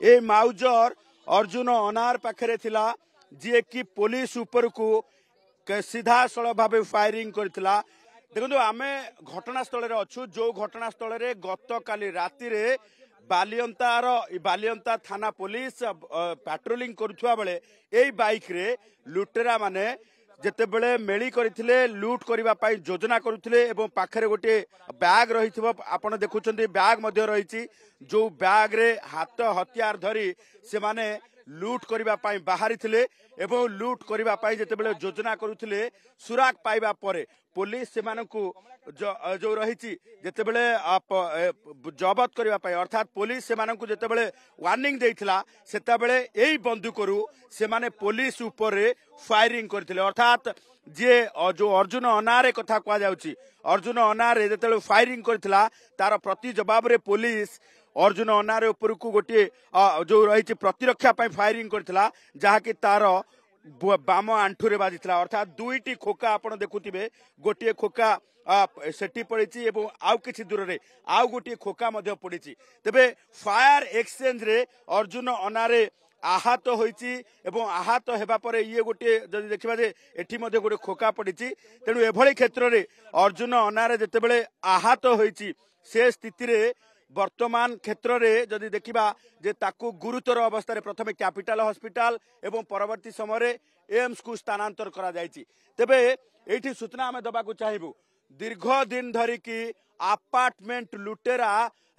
ए Mauser Arjun अनार पाखरे थिला जी कि पुलिस ऊपर को सीधा सड़क भाव फायरिंग करथिला। देखो आम घटनास्थल अच्छु जो घटनास्थल गत काली राति बालियंता थाना पुलिस पेट्रोलिंग करुवा बेले यही बाइक रे लुटेरा माने जेते बेले मेली करथिले लूट करिबा पाई योजना करुथिले एवं पाखरे गोटे बैग रही आपण देखुछंती बैग मध्य रही जो बैग रे हाथ हथियार धरी से माने लूट करिबा पाई बाहरी थिले एवं लूट करिबा पाई जेते बेले योजना करुथिले सुराग पाइबा परे पुलिस से मानकु जो रही जेते बेले जबत करिबा पाई अर्थात पुलिस से मानकु जेते बेले वार्निंग देइथिला सेता बेले एई बंदूकरू से माने पुलिस ऊपर फायरिंग करथिले। अर्थात जे जो अर्जुन अनारे कथा कह जाउची अर्जुन अनारे जेते फायरिंग करथिला तार प्रति जवाब रे पुलिस अर्जुन अनारे ऊपर को गोटे जो रही प्रतिरक्षा फायरिंग करथिला जहाँकि तार बाम आंठुरे बाजिला। अर्थात दुईटी खोका आपण देखुथिबे गोटे खोका सेठी पड़ी एवं आउ किछि दूर रे आउ गोटे खोका मध्य पड़ी तेबे फायर एक्सचेंज रे अर्जुन अनारे आहत होईची एवं आहत हेबा परे ये गोटे जदि देखिबा जे एठी मध्ये गोटे खोका पड़ी तेणु एभली क्षेत्र रे अर्जुन अनारे जेतेबेले आहत होईची से स्थिति रे वर्तमान क्षेत्र रे जदि देखिबा जे ताकू गुरुतर अवस्था रे प्रथमे कैपिटल हॉस्पिटल एवं परवर्ती समय एम्स को स्थानांतर करा जायछि। तेबे एठी सूचना आमे दबा को चाहिबु दीर्घ दिन धरी की अपार्टमेंट लुटेरा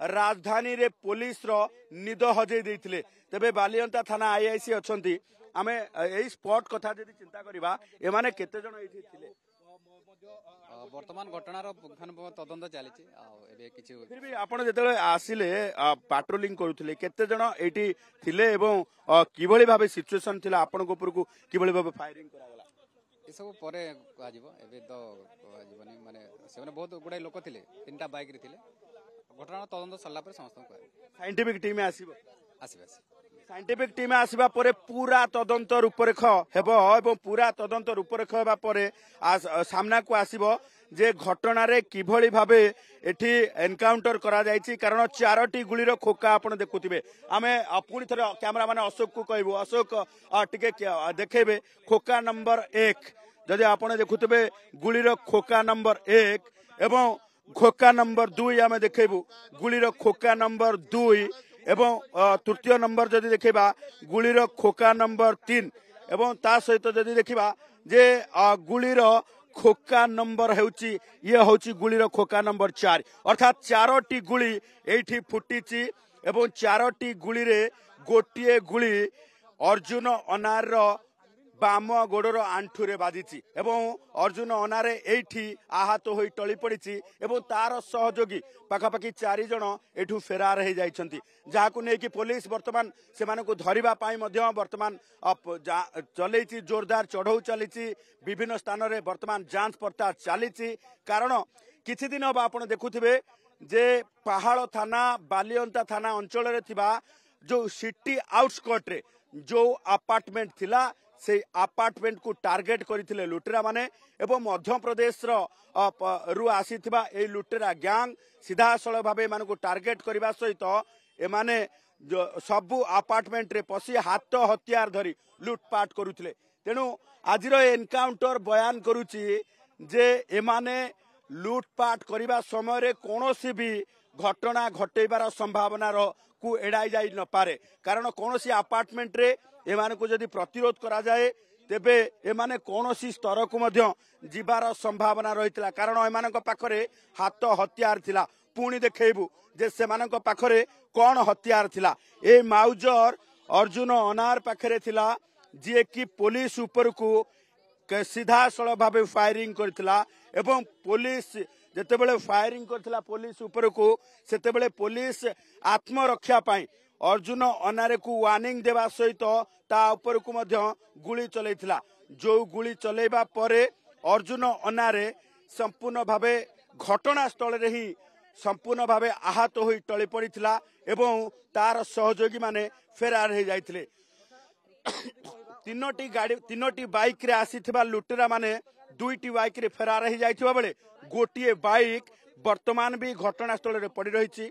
राजधानी रे पुलिस रो निद हजै दैथिले। तेबे बालियंता थाना आईआईसी अछंती आमे एई स्पॉट कथा जदि चिंता करिबा एमाने केते जण एठी थिले वर्तमान घटनार तदंत चली फिर भी आपण जेतेबेले आसिले पेट्रोलिंग करूथिले केते जण एठी थिले एवं किभली भाबे सिचुएशन थिला आपण को ऊपर को किभली भाबे फायरिंग करागला ए सब परे आजिबो एबे तो आजिबनी माने सेने बहुत गुडा लोक थिले तीनटा बाइक रे थिले घटना तदंत सरला पर समस्त साइंटिफिक टीम आसीबो आसीबे साइंटिफिक टीम आसीबा परे पूरा तदंत रूपरेख हेबो एवं पूरा तदंत रूपरेख हेबा परे सामना को आसीबो जे घटना रे किभली भाबे एठी एनकाउंटर करा जायछि कारण चारोटी गुलीर खोका आपण देखुथिबे। आमे पुणी थरे कैमरा माने अशोक को कहबो अशोक टिके देखेबे खोका नंबर 1 जदि आपण देखुथिबे गुलीर खोका नंबर 1 एवं खोका नंबर 2 आमे देखेबु गुलीर खोका नंबर 2 एवं तृतीय नंबर जदि देखिबा गुलीर खोका नंबर 3 एवं ता सहित जदि देखिबा जे गुलीर खोका नंबर हेउची ये होची गुलीर खोका नंबर 4 अर्थात चारोटी गुली एठी फुटीची एवं चारोटी गुली रे गोटिए गुली अर्जुन अनार रो बाम गोड़र आंठुरे बाजिची एवं अर्जुन अनारे एठी आहत होई टली पड़िची एवं तार सहयोगी पाखापाखि 4 जण एठू फेरार हो जाइछंती जाहाकू नै कि पुलिस वर्तमान से मानको धरिबा पाई मध्य वर्तमान चलैची जोरदार चढ़ौ चलीची विभिन्न स्थान रे वर्तमान जांच पड़ताल चलीची कारण किछि दिन अब आपण देखुथिबे जे पहाड़ थाना बालियंता थाना अंचल रे थिबा जो सिटी आउटस्कट रे जो अपार्टमेंट थिला से अपार्टमेंट को टार्गेट करथिले लुटेरा माने एवं मध्य प्रदेश रु आसीथिबा ए लुटेरा गैंग सीधा सड़क भाबे मान को टार्गेट करबा सहित एमाने सबु अपार्टमेंट रे पसी हाथ हथियार धरी लुटपाट करुथिले। तेणु आजिर एनकाउंटर बयान करुची जे एमाने लुटपाट करबा समय रे कोनोसी भी घटना घटेबार संभावना को एड़ाई जाई न पारे कारण कोनोसी अपार्टमेंट रे एमान को जदि प्रतिरोध करा जाए तेबे एमाने कोनोसी स्तर को मध्य जीवार संभावना रहितला कारण एमान पाखरे हाथ हथियार थिला। पुणी देखैबु जे सेमानक पाखरे कोन हथियार थिला ए माउजर अर्जुन अनार पाखरे थिला जे कि पुलिस ऊपर को सीधा सड़क भाव फायरिंग करथिला एवं पुलिस जेतेबेले फायरिंग करथिला पुलिस ऊपर को सेतेबेले पुलिस आत्मरक्षा पाई अर्जुन अनारे को वार्निंग देवा सहित ता ऊपर को मध्य गुली चलैथिला जो गुली चलैबा परे अर्जुन अनारे संपूर्ण भावे घटना स्थल रे ही संपूर्ण भावे आहत होई टली पड़िथिला एवं तार सहयोगी माने फेरार हो जाइथिले। तीनोटी बाइक रे आसीथिबा लुटेरा माने दुईटी बाइक रे फेरार हो जाइथिबा बेले गोटिए बाइक वर्तमान भी घटनास्थल रे पड़ी रही।